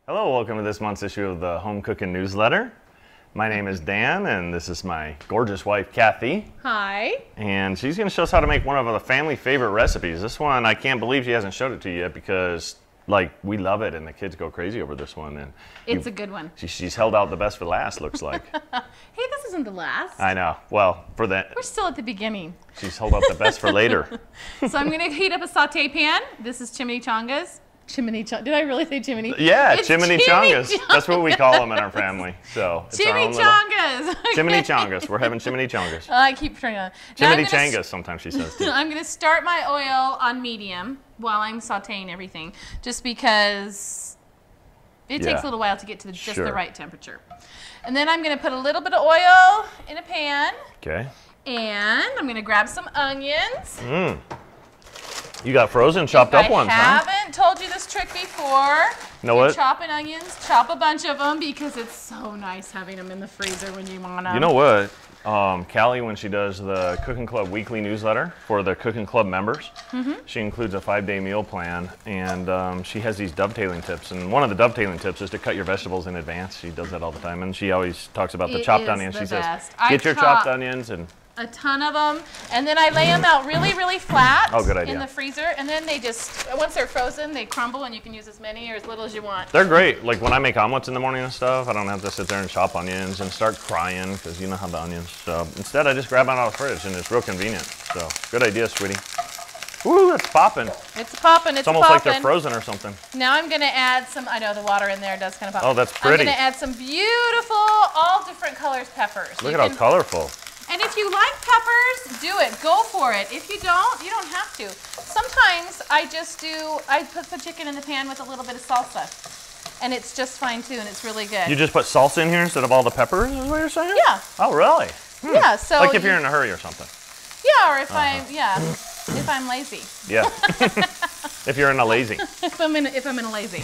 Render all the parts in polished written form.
Hello, welcome to this month's issue of the Home Cooking newsletter. My name is Dan, and this is my gorgeous wife, Kathy. Hi. And she's going to show us how to make one of the family favorite recipes. This one, I can't believe she hasn't showed it to you yet because, like, we love it, and the kids go crazy over this one. And it's a good one. She's held out the best for last, looks like. Hey, this isn't the last. I know. Well, for that. We're still at the beginning. She's held out the best for later. So I'm going to heat up a saute pan. This is chimichangas. Did I really say chimney? Yeah, chimichangas. That's what we call them in our family. So it's chimichangas. Chimichangas. We're having chimichangas. I keep turning on. Chimichangas, sometimes she says too. I'm going to start my oil on medium while I'm sauteing everything, just because it takes a little while to get to just the right temperature. And then I'm going to put a little bit of oil in a pan. Okay. And I'm going to grab some onions. You got frozen chopped up ones, huh? I haven't told you this trick before. You know what? Chopping onions, chop a bunch of them because it's so nice having them in the freezer when you want them. You know what? Callie, when she does the Cooking Club weekly newsletter for the Cooking Club members, she includes a 5-day meal plan, and she has these dovetailing tips. And one of the dovetailing tips is to cut your vegetables in advance. She does that all the time, and she always talks about the chopped onions. She says, get your chopped onions and a ton of them, and then I lay them out really, really flat in the freezer, and then they just, once they're frozen, they crumble, and you can use as many or as little as you want. They're great. Like when I make omelets in the morning and stuff, I don't have to sit there and chop onions and start crying because you know how the onions. So instead, I just grab them out of the fridge, and it's real convenient. So good idea, sweetie. Ooh, it's popping. It's popping. It's almost like they're frozen or something. Now I'm going to add some, I know the water in there does kind of pop. Oh, that's pretty. I'm going to add some beautiful, all different colors peppers. Look at how colorful. And if you like peppers, do it. Go for it. If you don't have to. Sometimes I put the chicken in the pan with a little bit of salsa. And it's just fine too, and it's really good. You just put salsa in here instead of all the peppers, is what you're saying? Yeah. Oh, really? Yeah, so. Like if you're in a hurry or something. Yeah, or if if I'm lazy. Yeah. If you're in a lazy. if I'm in a lazy.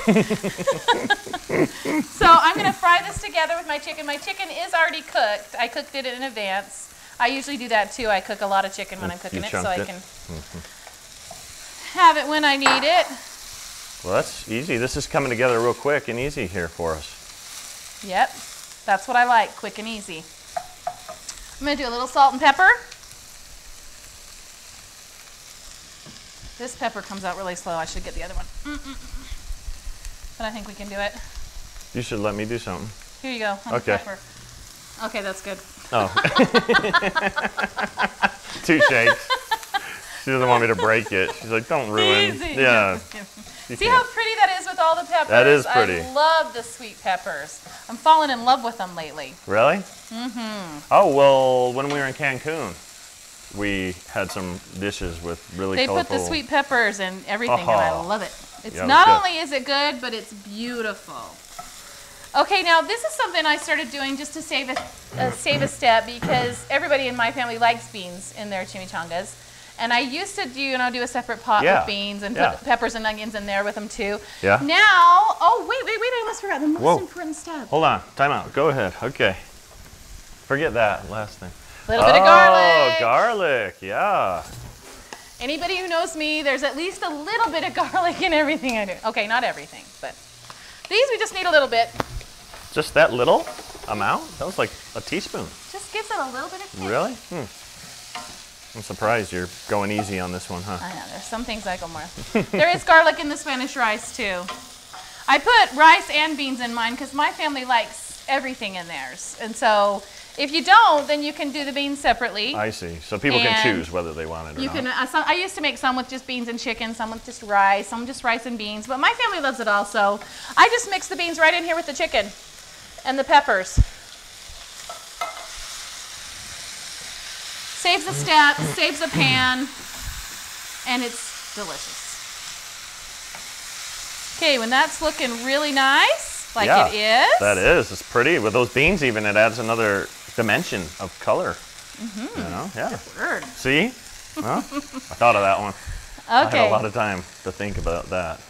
So I'm going to fry this together with my chicken. My chicken is already cooked. I cooked it in advance. I usually do that too. I cook a lot of chicken when I'm cooking it, so I can have it when I need it. Well, that's easy. This is coming together real quick and easy here for us. Yep. That's what I like, quick and easy. I'm going to do a little salt and pepper. This pepper comes out really slow. I should get the other one. But I think we can do it. You should let me do something. Here you go. Okay. Pepper. Okay, that's good. Oh. 2 shakes. She doesn't want me to break it. She's like, don't ruin. Easy. Yeah. See how pretty that is with all the peppers? That is pretty. I love the sweet peppers. I'm falling in love with them lately. Really? Oh, well, when we were in Cancun, we had some dishes with really colorful. They put the sweet peppers and everything, and I love it. It's not only is it good, but it's beautiful. Okay, now this is something I started doing just to save a step because everybody in my family likes beans in their chimichangas. And I used to do a separate pot with beans and put peppers and onions in there with them too. Yeah. Now, oh, wait, I almost forgot the most important step. Hold on, time out. Go ahead. Okay. Forget that last thing. A little bit of garlic. Oh, garlic, yeah. Anybody who knows me, there's at least a little bit of garlic in everything I do. Okay, not everything, but these we just need a little bit. Just that little amount? That was like a teaspoon. Just gives it a little bit of kick. Really? I'm surprised you're going easy on this one, huh? I know, there's some things I go more. There is garlic in the Spanish rice too. I put rice and beans in mine because my family likes everything in theirs. And so if you don't, then you can do the beans separately. I see. So people can choose whether they want it or not. I used to make some with just beans and chicken, some with just rice, some just rice and beans. But my family loves it all, so I just mix the beans right in here with the chicken and the peppers. Saves a step, saves a pan, and it's delicious. Okay, when that's looking really nice, like it is. That is. It's pretty. With those beans even, it adds another dimension of color. You know? Yeah. Word. See? Well, I thought of that one. Okay. I had a lot of time to think about that.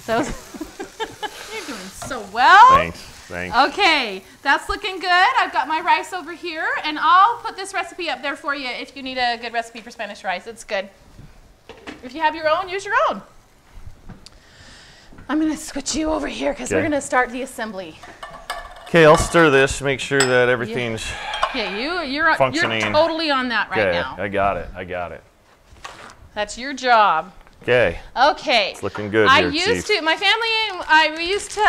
You're doing so well. Thanks. Okay, that's looking good. I've got my rice over here, and I'll put this recipe up there for you if you need a good recipe for Spanish rice. It's good. If you have your own, use your own. I'm gonna switch you over here because we're gonna start the assembly. Okay, I'll stir this, make sure that everything's you're functioning. You're totally on that right now. I got it. That's your job. Okay. Okay. It's looking good my here, family and I, we used to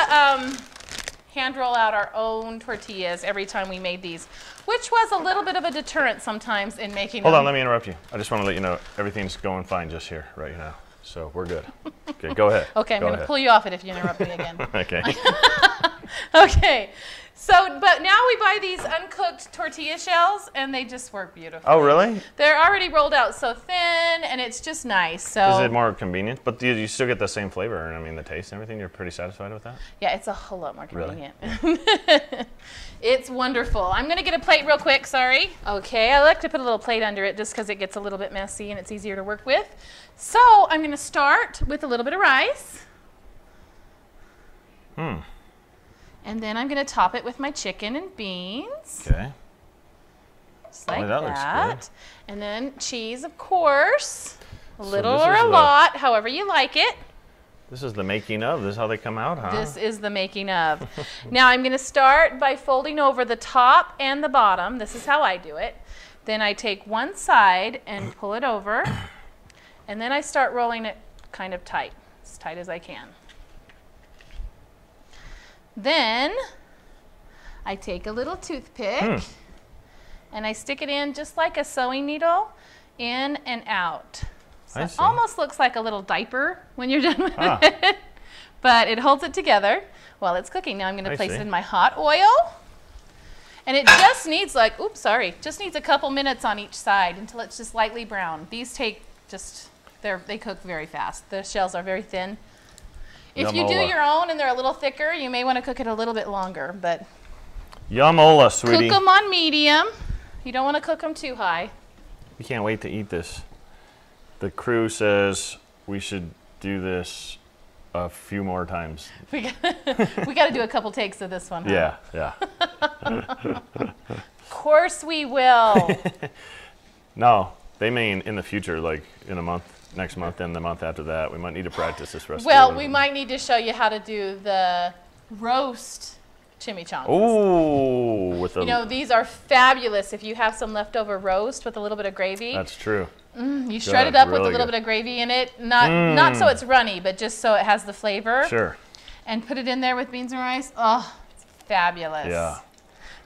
hand roll out our own tortillas every time we made these, which was a little bit of a deterrent sometimes in making them. Hold on, let me interrupt you. I just want to let you know everything's going fine just here right now. So we're good. Okay, go ahead. Okay, I'm going to pull you off it if you interrupt me again. Okay. Okay. So, but now we buy these uncooked tortilla shells, and they just work beautifully. Oh, really? They're already rolled out so thin, and it's just nice. So. Is it more convenient? But do you still get the same flavor, and I mean the taste and everything? You're pretty satisfied with that? Yeah, it's a whole lot more convenient. Really? It's wonderful. I'm going to get a plate real quick, sorry. Okay, I like to put a little plate under it just because it gets a little bit messy and it's easier to work with. So I'm going to start with a little bit of rice. And then I'm going to top it with my chicken and beans. Okay. Just like that looks good. And then cheese, of course. A little or a lot, however you like it. This is the making of. This is how they come out, huh? This is the making of. Now I'm going to start by folding over the top and the bottom. This is how I do it. Then I take one side and pull it over. And then I start rolling it kind of tight, as tight as I can. Then I take a little toothpick and I stick it in just like a sewing needle, in and out. So it almost looks like a little diaper when you're done with it, but it holds it together while it's cooking. Now I'm going to place it in my hot oil, and it just needs just needs a couple minutes on each side until it's just lightly brown. These take they cook very fast. The shells are very thin. If you do your own and they're a little thicker, you may want to cook it a little bit longer, but Yumola, sweetie. Cook them on medium. You don't want to cook them too high. We can't wait to eat this. The crew says we should do this a few more times. We got to do a couple takes of this one. Huh? Yeah. Of course we will. No, they mean in the future, like in a month. Next month and the month after that. We might need to practice this recipe. Well, we might need to show you how to do the roast chimichangas. Ooh, these are fabulous if you have some leftover roast with a little bit of gravy. That's true. You shred it up with a little bit of gravy in it. Not so it's runny, but just so it has the flavor. Sure. And put it in there with beans and rice. Oh, it's fabulous. Yeah.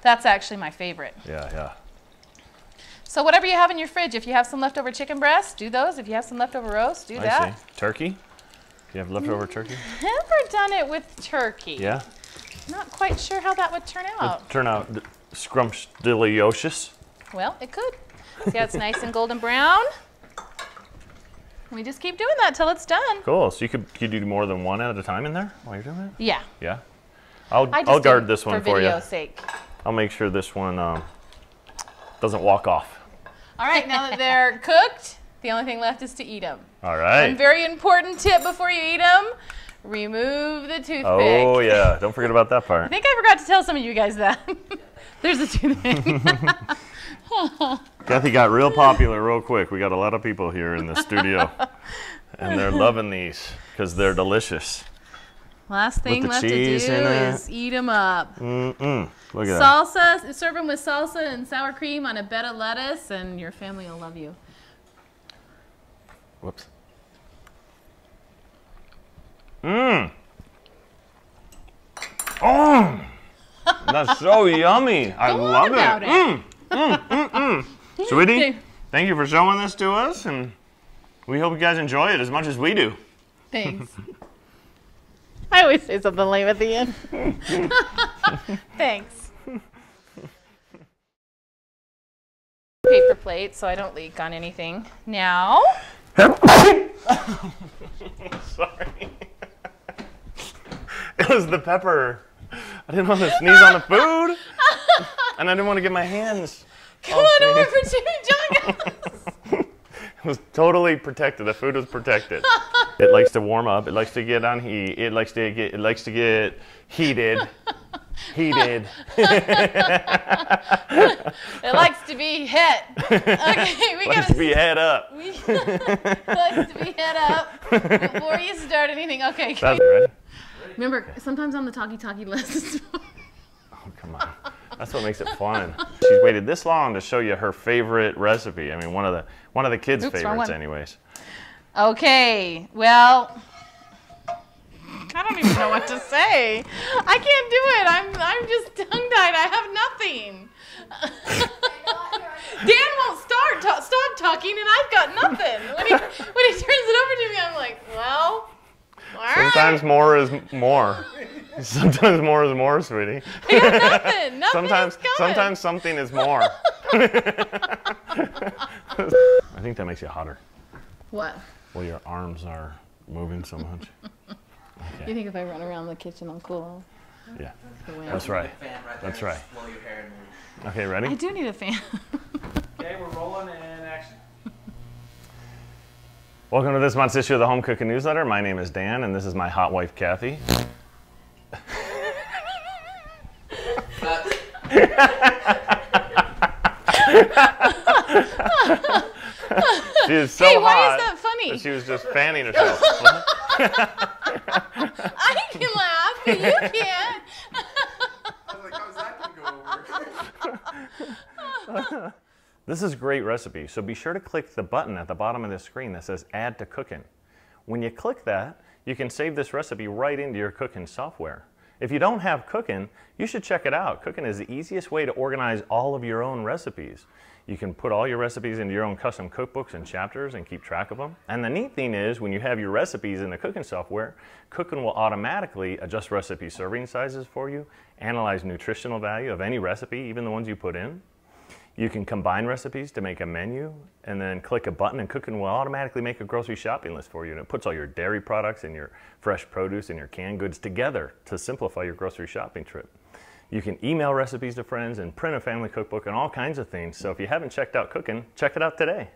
That's actually my favorite. Yeah. So whatever you have in your fridge, if you have some leftover chicken breasts, do those. If you have some leftover roast, do that. I see. Turkey? Do you have leftover turkey? Never done it with turkey. Yeah? Not quite sure how that would turn out. It'd turn out scrumptious. Well, it could. See how it's nice and golden brown? We just keep doing that till it's done. Cool. So could you do more than one at a time in there while you're doing it? Yeah. Yeah? I'll guard this one for you. For video's sake. I'll make sure this one doesn't walk off. All right, now that they're cooked, the only thing left is to eat them. All right. One very important tip before you eat them, remove the toothpick. Oh, yeah. Don't forget about that part. I think I forgot to tell some of you guys that. There's a toothpick. Kathy got real popular real quick. We got a lot of people here in the studio, and they're loving these because they're delicious. Last thing left to do is eat them up. Look at salsa, serve them with salsa and sour cream on a bed of lettuce, and your family will love you. Whoops. Oh, that's so yummy. I love it. Sweetie, thank you for showing this to us, and we hope you guys enjoy it as much as we do. Thanks. I always say something lame at the end. Thanks. Paper plate so I don't leak on anything. Now. Sorry. It was the pepper. I didn't want to sneeze on the food, and I didn't want to get my hands. Come on over for chimichangas. It was totally protected. The food was protected. It likes to warm up. It likes to get on heat. It likes to get heated. He did. It likes to be hit. Okay, we Likes to be head up. likes to be head up before you start anything. Okay. Ready? Remember, sometimes on the talkie list. Oh, come on. That's what makes it fun. She's waited this long to show you her favorite recipe. I mean, one of the kids' favorites, anyways. Okay. Well, I don't even know what to say. I can't do it. I'm just tongue-tied. I have nothing. Dan won't stop talking, and I've got nothing. When he turns it over to me, I'm like, well, all right. Sometimes more is more. Sometimes more is more, sweetie. I got nothing. Sometimes something is more. I think that makes you hotter. What? Well, your arms are moving so much. Okay. You think if I run around the kitchen, I'm cool? Yeah, that's right. That's right. Okay, ready? I do need a fan. Okay, we're rolling and action. Welcome to this month's issue of the Home Cooking Newsletter. My name is Dan, and this is my hot wife, Kathy. She is so hot. Why is that funny? That she was just fanning herself. I can laugh, but you can't. I was like, how's that going to go over? This is a great recipe, so be sure to click the button at the bottom of the screen that says Add to Cookin'. When you click that, you can save this recipe right into your Cookin' software. If you don't have Cookin', you should check it out. Cookin' is the easiest way to organize all of your own recipes. You can put all your recipes into your own custom cookbooks and chapters and keep track of them. And the neat thing is, when you have your recipes in the Cookin' software, Cookin' will automatically adjust recipe serving sizes for you, analyze nutritional value of any recipe, even the ones you put in. You can combine recipes to make a menu, and then click a button and Cookin' will automatically make a grocery shopping list for you. And it puts all your dairy products and your fresh produce and your canned goods together to simplify your grocery shopping trip. You can email recipes to friends and print a family cookbook and all kinds of things. So if you haven't checked out Cookin', check it out today.